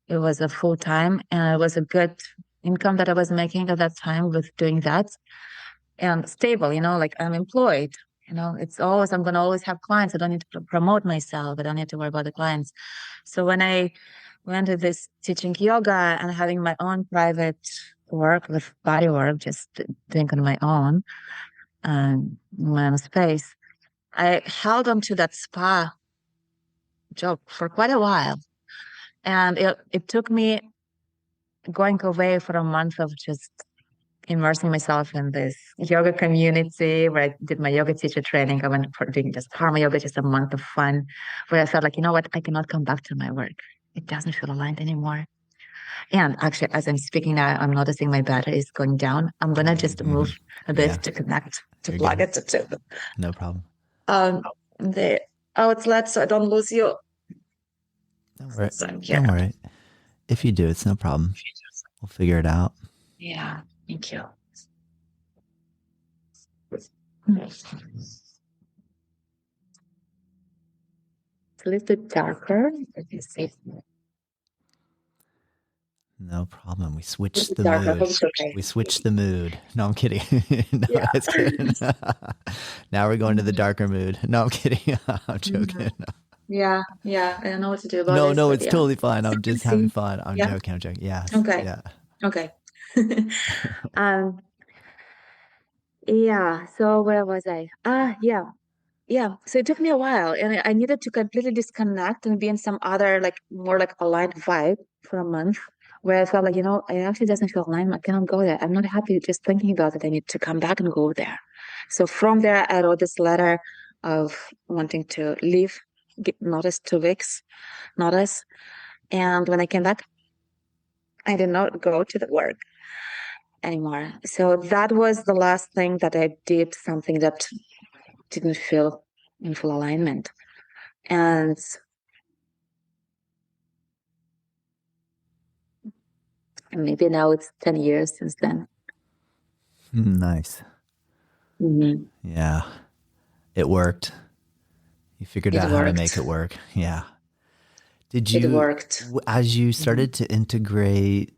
It was a full time and it was a good income that I was making at that time with doing that, and stable, like I'm employed. It's always, I'm going to always have clients. I don't need to promote myself. I don't need to worry about the clients. So when I went to this teaching yoga and having my own private work with body work, just doing on my own, my own space, I held on to that spa job for quite a while. And it took me going away for a month of just immersing myself in this yoga community where I did my yoga teacher training. I went for doing just karma yoga, just a month of fun, where I felt like, you know what, I cannot come back to my work. It doesn't feel aligned anymore. And actually, as I'm speaking now, I'm noticing my battery is going down. I'm gonna just move a bit to connect, to You're plug good. it to No problem. the outlet so I don't lose you. Don't worry. So Don't worry. If you do, it's no problem. We'll figure it out. Yeah, thank you. It's a little bit darker. Let me see. No problem. We switched the Darker. mood. Okay. We switched the mood. No, I'm kidding. No, Yeah. that's kidding. Now we're going to the darker mood. No, I'm kidding. I'm joking. Yeah, I don't know what to do about No, this. no, But it's yeah. totally fine. I'm just having fun. I'm Yeah. joking. Yes. Okay. Yeah. Okay. Um, yeah. So where was I? Yeah. Yeah. So it took me a while and I needed to completely disconnect and be in some other, like more like aligned vibe for a month where I felt like, it actually doesn't feel aligned. I cannot go there. I'm not happy just thinking about it. I need to come back and go there. So from there, I wrote this letter of wanting to leave, get notice 2 weeks, notice. And when I came back, I did not go to the work anymore. So that was the last thing that I did, something that didn't feel in full alignment. And And maybe now it's 10 years since then. Nice. Mm-hmm. Yeah. It worked. You figured It out how to worked. make it work. Yeah. Did It you, worked. as you started to integrate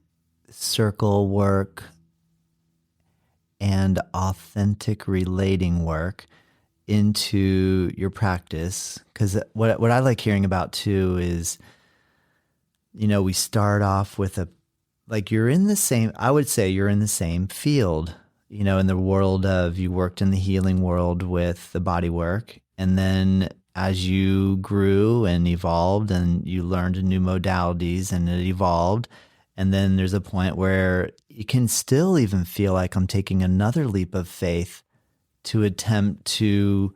circle work and authentic relating work into your practice? Because what I like hearing about too is, we start off with you're in the same, I would say you're in the same field, in the world of, you worked in the healing world with the body work. And then as you grew and evolved and you learned new modalities and it evolved, and then there's a point where you can still even feel like I'm taking another leap of faith to attempt to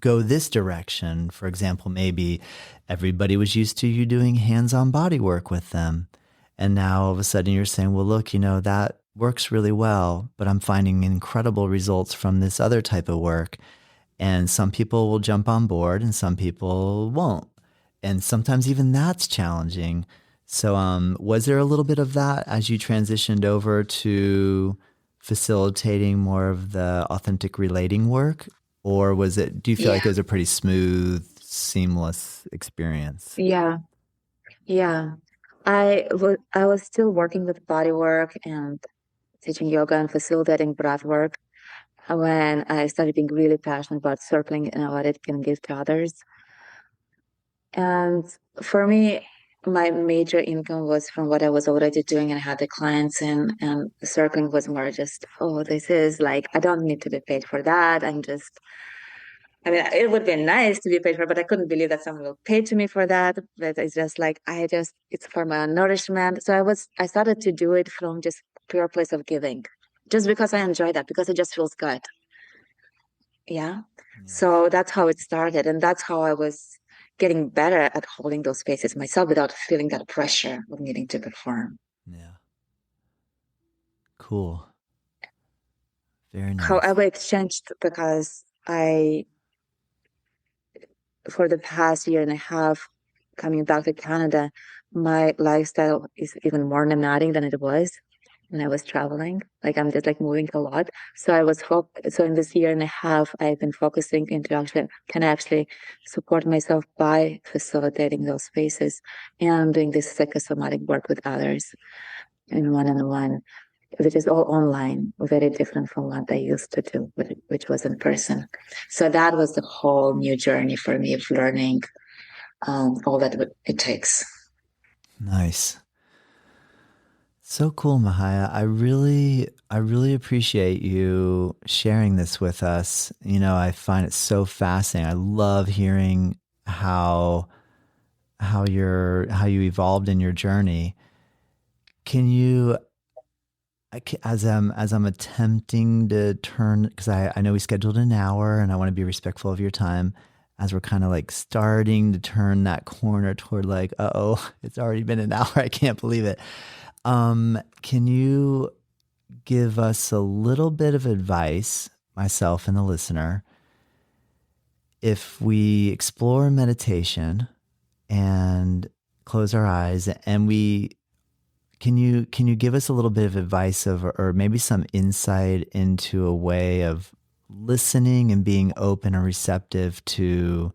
go this direction. For example, maybe everybody was used to you doing hands-on body work with them. And now all of a sudden you're saying, well, look, that works really well, but I'm finding incredible results from this other type of work. And some people will jump on board and some people won't. And sometimes even that's challenging. So was there a little bit of that as you transitioned over to facilitating more of the authentic relating work? Or do you feel like it was a pretty smooth, seamless experience? Yeah. I was still working with body work and teaching yoga and facilitating breath work when I started being really passionate about circling and what it can give to others. And for me, my major income was from what I was already doing and I had the clients in, and circling was more just, oh, this is like, I don't need to be paid for that. It would be nice to be paid for, but I couldn't believe that someone will pay to me for that. But it's just like, it's for my own nourishment. So I started to do it from just pure place of giving, just because I enjoy that, because it just feels good. Yeah. So that's how it started. And that's how I was getting better at holding those spaces myself without feeling that pressure of needing to perform. Yeah. Cool. Very nice. However, it changed because for the past year and a half, coming back to Canada, my lifestyle is even more nomadic than it was when I was traveling. Like I'm just like moving a lot. So so in this year and a half, I've been focusing into actually support myself by facilitating those spaces and doing this psychosomatic work with others in one-on-one, which is all online, very different from what I used to do, which was in person. So that was the whole new journey for me of learning all that it takes. Nice. So cool, Mahaya. I really appreciate you sharing this with us. I find it so fascinating. I love hearing how you evolved in your journey. Can you, as I'm attempting to turn, because I know we scheduled an hour and I want to be respectful of your time, as we're kind of like starting to turn that corner toward like, uh-oh, it's already been an hour. I can't believe it. Can you give us a little bit of advice, myself and the listener, if we explore meditation and close our eyes and can you give us a little bit of advice or maybe some insight into a way of listening and being open and receptive to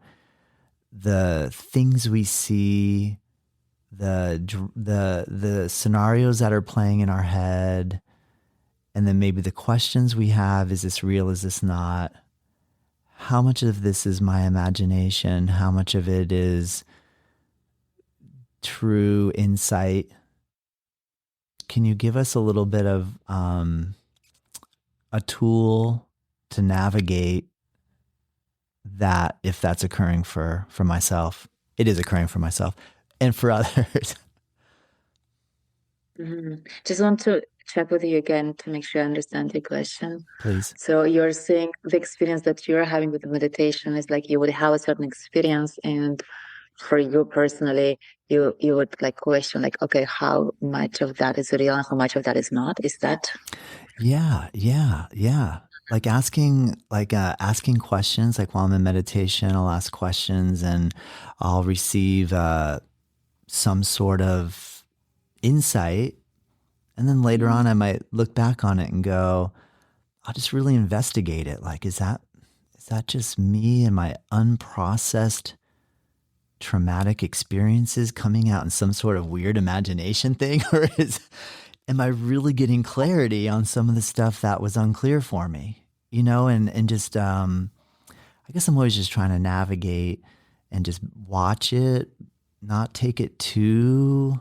the things we see, the scenarios that are playing in our head, and then maybe the questions we have: is this real? Is this not? How much of this is my imagination? How much of it is true insight? Can you give us a little bit of a tool to navigate that, if that's occurring for myself? It is occurring for myself and for others. Mm-hmm. Just want to check with you again to make sure I understand your question. Please. So you're saying the experience that you're having with the meditation is like you would have a certain experience, and for you personally, you would like question like, okay, how much of that is real and how much of that is not? Is that? Yeah. Like asking questions. Like while I'm in meditation, I'll ask questions and I'll receive some sort of insight. And then later on, I might look back on it and go, I'll just really investigate it. Like, is that just me and my unprocessed traumatic experiences coming out in some sort of weird imagination thing? Or am I really getting clarity on some of the stuff that was unclear for me? You know, and just, I guess I'm always just trying to navigate and just watch it, not take it too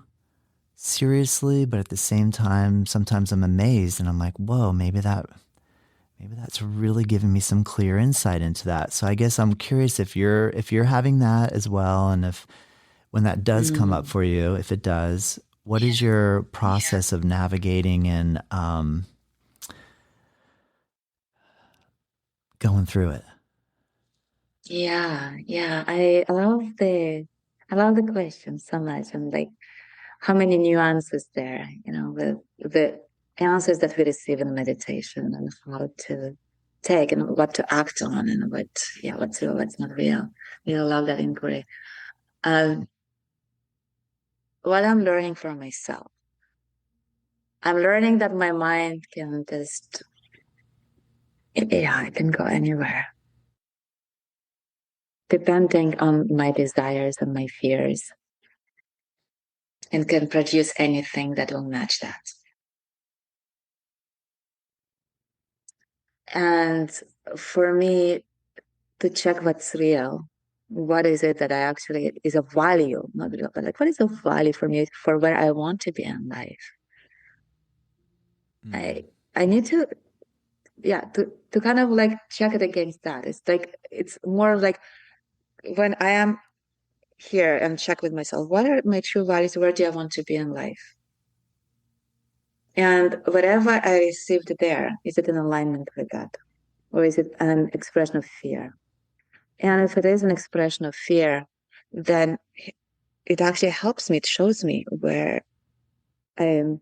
seriously, but at the same time, sometimes I'm amazed and I'm like, whoa, maybe that's really giving me some clear insight into that. So I guess I'm curious if you're having that as well, and if when that does come up for you, if it does, what is your process of navigating and going through it? Yeah, I love the question so much, and like how many nuances there, with the answers that we receive in meditation, and how to take and what to act on, and what's real, what's not real. I love that inquiry. What I'm learning for myself, I'm learning that my mind can just, it can go anywhere, depending on my desires and my fears, and can produce anything that will match that. And for me, to check what's real, what is it that I actually is of value, not real, but like what is of value for me for where I want to be in life. I need to kind of like check it against that. It's like, it's more like when I am here and check with myself, what are my true values? Where do I want to be in life? And whatever I received there, is it in alignment with that? Or is it an expression of fear? And if it is an expression of fear, then it actually helps me. It shows me where I am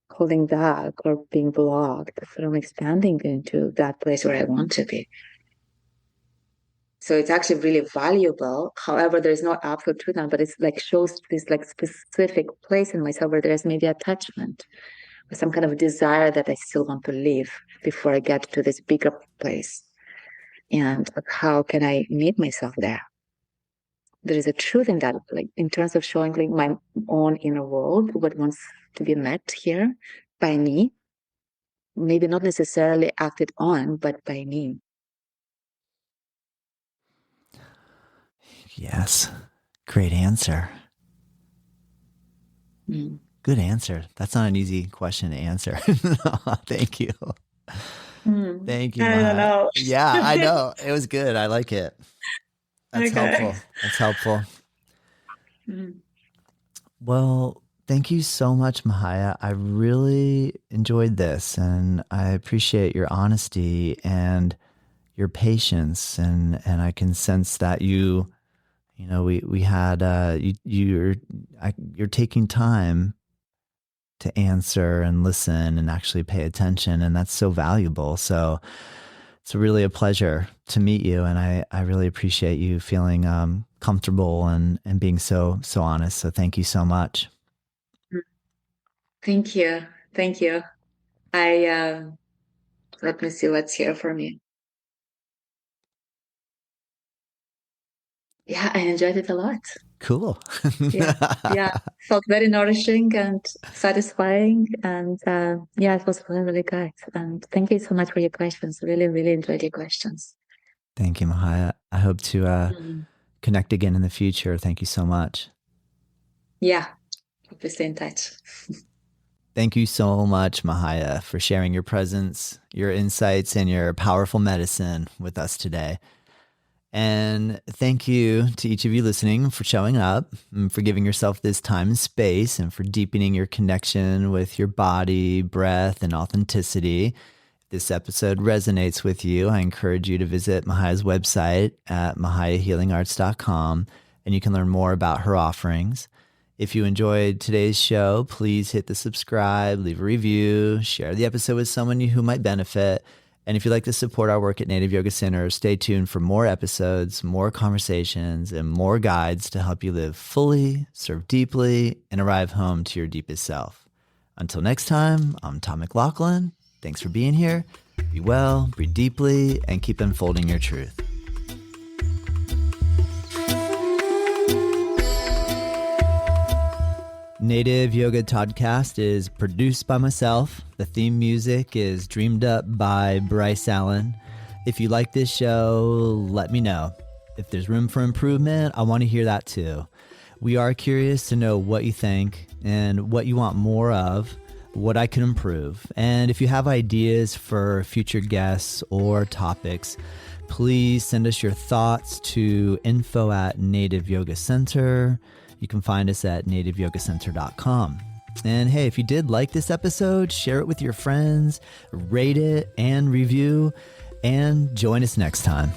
holding back or being blocked from expanding into that place where I want to be. So it's actually really valuable. However, there's no absolute truth on, but it's like shows this like specific place in myself where there's maybe attachment or some kind of desire that I still want to live before I get to this bigger place. And how can I meet myself there? There is a truth in that, like in terms of showing like my own inner world, what wants to be met here by me, maybe not necessarily acted on, but by me. Yes. Great answer. Good answer. That's not an easy question to answer. Thank you. Thank you. I don't know. Yeah, I know. It was good. I like it. That's helpful. That's helpful. Well, thank you so much, Mahaya. I really enjoyed this, and I appreciate your honesty and your patience, and I can sense that you're taking time to answer and listen and actually pay attention, and that's so valuable. So it's really a pleasure to meet you, and I really appreciate you feeling comfortable and being so honest. So thank you so much. Thank you. I let me see what's here for me. Yeah, I enjoyed it a lot. Cool. Yeah, felt very nourishing and satisfying, and it was really good. And thank you so much for your questions. Really, really enjoyed your questions. Thank you, Mahaya. I hope to connect again in the future. Thank you so much. Yeah, hope we stay in touch. Thank you so much, Mahaya, for sharing your presence, your insights, and your powerful medicine with us today. And thank you to each of you listening for showing up and for giving yourself this time and space, and for deepening your connection with your body, breath, and authenticity. If this episode resonates with you, I encourage you to visit Mahaya's website at mahayahealingarts.com, and you can learn more about her offerings. If you enjoyed today's show, please hit the subscribe, leave a review, share the episode with someone who might benefit. And if you'd like to support our work at Native Yoga Center, stay tuned for more episodes, more conversations, and more guides to help you live fully, serve deeply, and arrive home to your deepest self. Until next time, I'm Tom McLaughlin. Thanks for being here. Be well, breathe deeply, and keep unfolding your truth. Native Yoga Toddcast is produced by myself. The theme music is dreamed up by Bryce Allen. If you like this show, let me know. If there's room for improvement, I want to hear that too. We are curious to know what you think and what you want more of, what I can improve. And if you have ideas for future guests or topics, please send us your thoughts to info@Native Yoga Center. You can find us at nativeyogacenter.com. And hey, if you did like this episode, share it with your friends, rate it and review, and join us next time.